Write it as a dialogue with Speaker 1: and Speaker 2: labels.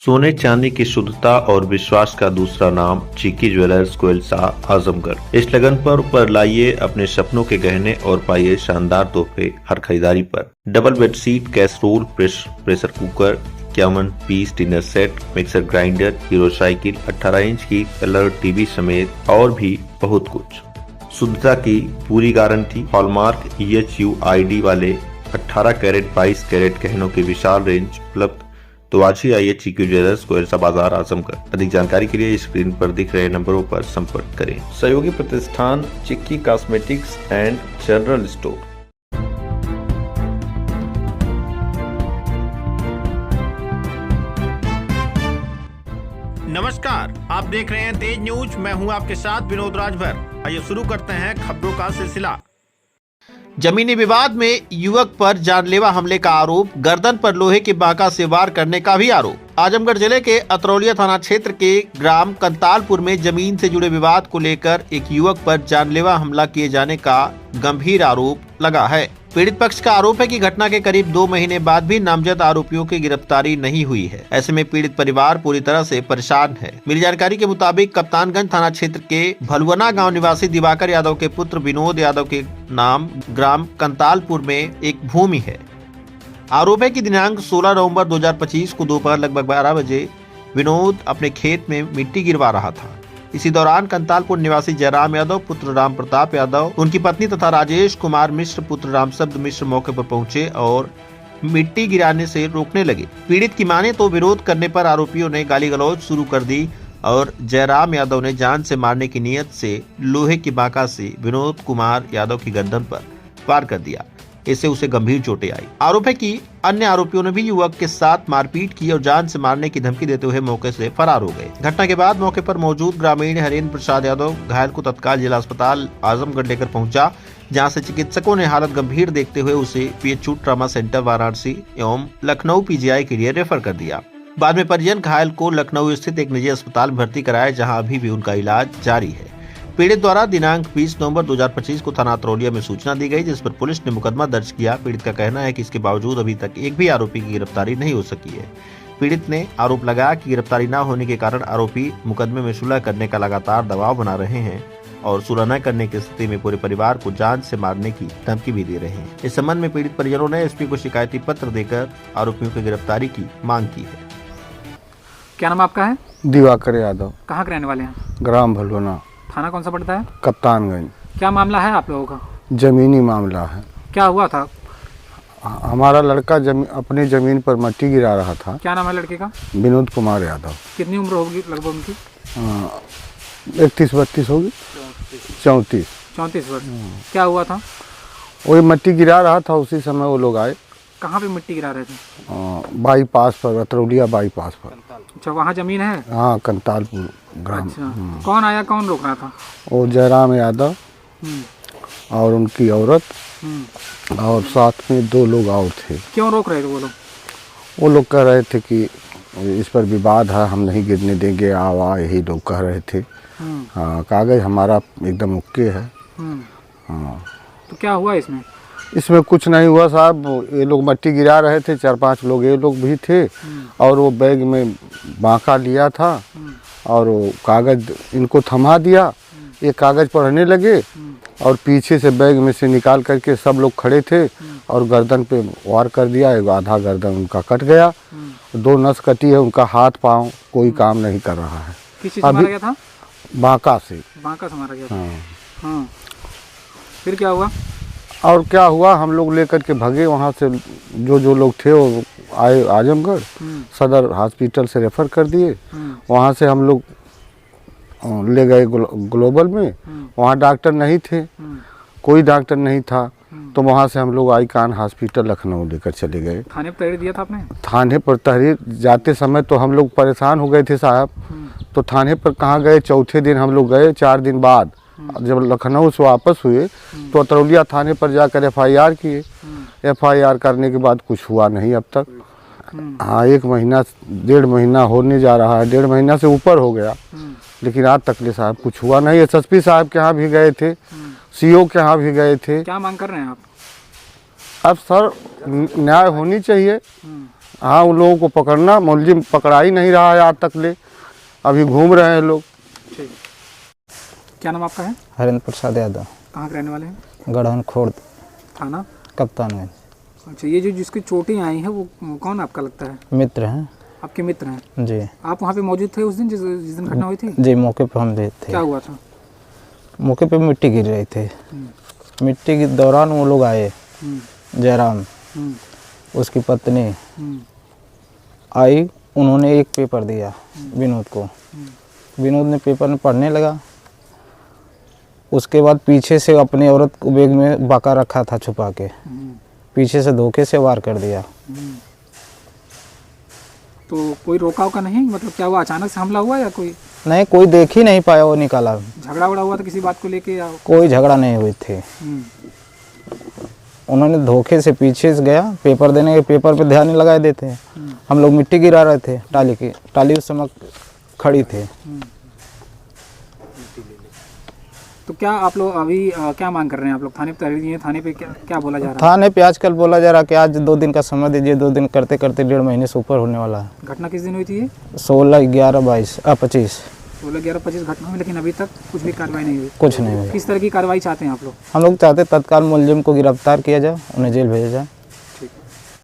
Speaker 1: सोने चांदी की शुद्धता और विश्वास का दूसरा नाम चीकी ज्वेलर्स कोयलसा आजमगढ़। इस लगन पर लाइए अपने सपनों के गहने और पाइए शानदार तोहफे हर खरीदारी पर। Double bedsheet, casserole, pressure cooker, 51 piece dinner set, mixer grinder, Hero cycle, 18 inch की कलर टीवी समेत और भी बहुत कुछ। शुद्धता की पूरी गारंटी, हॉलमार्क EHUID वाले 18 कैरेट 22 कैरेट गहनों की विशाल रेंज उपलब्ध। तो आज ही आइए चीकी ज्वेलर्स कोयलसा बाजार आजमगढ़। अधिक जानकारी के लिए स्क्रीन पर दिख रहे नंबरों पर संपर्क करें। सहयोगी प्रतिष्ठान चिक्की कॉस्मेटिक्स एंड जनरल स्टोर।
Speaker 2: नमस्कार, आप देख रहे हैं तेज न्यूज। मैं हूं आपके साथ विनोद राजभर। आइए शुरू करते हैं खबरों का सिलसिला। जमीनी विवाद में युवक पर जानलेवा हमले का आरोप, गर्दन पर लोहे की बांका से वार करने का भी आरोप। आजमगढ़ जिले के अतरौलिया थाना क्षेत्र के ग्राम कंतालपुर में जमीन से जुड़े विवाद को लेकर एक युवक पर जानलेवा हमला किए जाने का गंभीर आरोप लगा है। पीड़ित पक्ष का आरोप है कि घटना के करीब 2 महीने बाद भी नामजद आरोपियों की गिरफ्तारी नहीं हुई है। ऐसे में पीड़ित परिवार पूरी तरह से परेशान है। मिली जानकारी के मुताबिक कप्तानगंज थाना क्षेत्र के भलुवना गांव निवासी दिवाकर यादव के पुत्र विनोद यादव के नाम ग्राम कंतालपुर में एक भूमि है। आरोप है कि दिनांक 16 नवंबर 2025 को दोपहर लगभग 12 बजे विनोद अपने खेत में मिट्टी गिरवा रहा था। इसी दौरान कंतालपुर निवासी जयराम यादव पुत्र राम प्रताप यादव, उनकी पत्नी तथा राजेश कुमार मिश्र पुत्र रामशब्द मिश्र मौके पर पहुंचे और मिट्टी गिराने से रोकने लगे। पीड़ित की माने तो विरोध करने पर आरोपियों ने गाली गलौज शुरू कर दी और जयराम यादव ने जान से मारने की नीयत से लोहे की बांका से विनोद कुमार यादव की गर्दन पर वार कर दिया। इससे उसे गंभीर चोटें आई। आरोप है कि अन्य आरोपियों ने भी युवक के साथ मारपीट की और जान से मारने की धमकी देते हुए मौके से फरार हो गए। घटना के बाद मौके पर मौजूद ग्रामीण हरेंद्र प्रसाद यादव घायल को तत्काल जिला अस्पताल आजमगढ़ लेकर पहुंचा, जहां से चिकित्सकों ने हालत गंभीर देखते हुए उसे PHU ट्रॉमा सेंटर वाराणसी एवं लखनऊ PGI के लिए रेफर कर दिया। बाद में परिजन घायल को लखनऊ स्थित एक निजी अस्पताल में भर्ती कराया, जहाँ अभी भी उनका इलाज जारी है। पीड़ित द्वारा दिनांक 20 नवंबर 2025 को थाना अतरौलिया में सूचना दी गई, जिस पर पुलिस ने मुकदमा दर्ज किया। पीड़ित का कहना है कि इसके बावजूद अभी तक एक भी आरोपी की गिरफ्तारी नहीं हो सकी है। पीड़ित ने आरोप लगाया कि गिरफ्तारी न होने के कारण आरोपी मुकदमे में सुलह करने का लगातार दबाव बना रहे हैं और सुलह न करने की स्थिति में पूरे परिवार को जान से मारने की धमकी भी दे रहे हैं। इस संबंध में पीड़ित परिजनों ने SP को शिकायती पत्र देकर आरोपियों की गिरफ्तारी की मांग की है।
Speaker 3: क्या नाम आपका है?
Speaker 4: दिवाकर यादव।
Speaker 3: कहाँ के रहने वाले हैं?
Speaker 4: ग्राम भलुवना।
Speaker 3: थाना कौन सा पड़ता है?
Speaker 4: कप्तानगंज।
Speaker 3: क्या मामला है आप लोगों का?
Speaker 4: जमीनी मामला है।
Speaker 3: क्या हुआ था?
Speaker 4: हमारा लड़का अपनी जमीन पर मिट्टी गिरा रहा था।
Speaker 3: क्या नाम है लड़के का?
Speaker 4: विनोद कुमार यादव।
Speaker 3: कितनी उम्र होगी लगभग उनकी?
Speaker 4: 31-32 होगी। 34
Speaker 3: वर्ष। क्या हुआ था?
Speaker 4: वही मिट्टी गिरा रहा था, उसी समय वो लोग आए।
Speaker 3: कहाँ पे मिट्टी गिरा रहे थे?
Speaker 4: बाईपास पर, अतरौलिया बाईपास पर।
Speaker 3: अच्छा, वहाँ जमीन है?
Speaker 4: हाँ, कंतालपुर ग्राम।
Speaker 3: अच्छा, कौन आया, कौन रोक रहा था?
Speaker 4: वो जयराम यादव और उनकी औरत और साथ में 2 लोग और थे।
Speaker 3: क्यों रोक रहे थे वो लोग?
Speaker 4: वो लोग कह रहे थे कि इस पर विवाद है, हम नहीं गिरने देंगे, आवा, यही लोग कह रहे थे। हाँ, कागज हमारा एकदम ओके है। हाँ।
Speaker 3: तो क्या हुआ इसमें?
Speaker 4: इसमें कुछ नहीं हुआ साहब। ये लोग मिट्टी गिरा रहे थे, 4-5 लोग ये लोग भी थे और वो बैग में बांका लिया था और वो कागज इनको थमा दिया। ये कागज पढ़ने लगे और पीछे से बैग में से निकाल करके सब लोग खड़े थे और गर्दन पे वार कर दिया। एक आधा गर्दन उनका कट गया, 2 नस कटी है, उनका हाथ पाँव कोई काम नहीं कर रहा है।
Speaker 3: किस चीज़ से मारा गया था?
Speaker 4: बांका से।
Speaker 3: बांका से मारा गया था। हाँ। फिर क्या हुआ?
Speaker 4: और क्या हुआ, हम लोग लेकर के भगे वहाँ से। जो लोग थे वो आए आजमगढ़ सदर हॉस्पिटल से रेफ़र कर दिए। वहाँ से हम लोग ले गए ग्लोबल में। वहाँ डॉक्टर नहीं थे, कोई डॉक्टर नहीं था, तो वहाँ से हम लोग आईकान हॉस्पिटल लखनऊ लेकर चले गए।
Speaker 3: थाने पर तहरीर दिया था आपने? थाने
Speaker 4: पर तहरीर जाते समय तो हम लोग परेशान हो गए थे साहब। तो थाने पर कहाँ गए, चौथे दिन हम लोग गए। 4 दिन बाद जब लखनऊ से वापस हुए तो अतरौलिया थाने पर जाकर FIR किए। FIR करने के बाद कुछ हुआ नहीं अब तक। हाँ, 1 महीना 1.5 महीना होने जा रहा है, 1.5 महीना से ऊपर हो गया, लेकिन आज तक ले साहब कुछ हुआ नहीं। SSP साहब के यहाँ भी गए थे, CO के यहाँ भी गए थे।
Speaker 3: क्या मांग कर रहे हैं आप?
Speaker 4: अब सर न्याय होनी चाहिए। हाँ, उन लोगों को पकड़ना, मुलजिम पकड़ा ही नहीं रहा है आज तक ले, अभी घूम रहे हैं लोग।
Speaker 3: ठीक। क्या नाम आपका है?
Speaker 5: हरेंद्र प्रसाद यादव,
Speaker 3: कहाँ के रहने वाले हैं?
Speaker 5: गढ़न खोर्द,
Speaker 3: थाना?
Speaker 5: कप्तानगंज।
Speaker 3: अच्छा, ये जो जिसकी चोटें आई हैं वो कौन आपका लगता है?
Speaker 5: मित्र हैं
Speaker 3: आपके मित्र हैं?
Speaker 5: जी।
Speaker 3: आप वहाँ पे मौजूद थे उस दिन जिस दिन घटना हुई थी?
Speaker 5: जी, मौके पे हम भी थे।
Speaker 3: क्या हुआ था?
Speaker 5: मौके पे मिट्टी गिर रही थी। मिट्टी के दौरान वो लोग आए, जयराम, उसकी पत्नी आई, उन्होंने एक पेपर दिया विनोद को। विनोद ने पेपर में पढ़ने लगा। उसके बाद पीछे से अपनी औरत को बैग में बाका रखा था छुपा के, पीछे से धोखे से वार कर दिया।
Speaker 3: तो कोई रोका का नहीं, मतलब क्या हुआ, अचानक से हमला हुआ या कोई
Speaker 5: नहीं, कोई देख ही नहीं पाया, वो निकाला।
Speaker 3: झगड़ा वगड़ा हुआ था किसी बात को लेके या?
Speaker 5: कोई झगड़ा नहीं हुई थी। उन्होंने धोखे से पीछे से गया, पेपर देने के, पेपर पे ध्यान नहीं लगाए देते। हम लोग मिट्टी गिरा रहे थे, टाली की, टाली उस समय खड़ी थी।
Speaker 3: तो क्या आप लोग अभी क्या मांग कर रहे हैं? आप लोग थाने पे तहरीर दिए, थाने पे क्या बोला जा रहा
Speaker 5: थाने पे आजकल बोला जा रहा कि आज 2 दिन का समय दीजिए, 2 दिन करते करते 1.5 महीने से ऊपर होने वाला है।
Speaker 3: है? घटना किस दिन हुई थी ये?
Speaker 5: 16/11/25
Speaker 3: 16/11/25 घटना हुई, लेकिन अभी तक कुछ भी कार्रवाई नहीं हुई।
Speaker 5: कुछ नहीं हुआ।
Speaker 3: किस तरह की कार्रवाई चाहते हैं आप लोग?
Speaker 5: हम लोग चाहते तत्काल मुलजिम को गिरफ्तार किया जाए, उन्हें जेल भेजा जाए।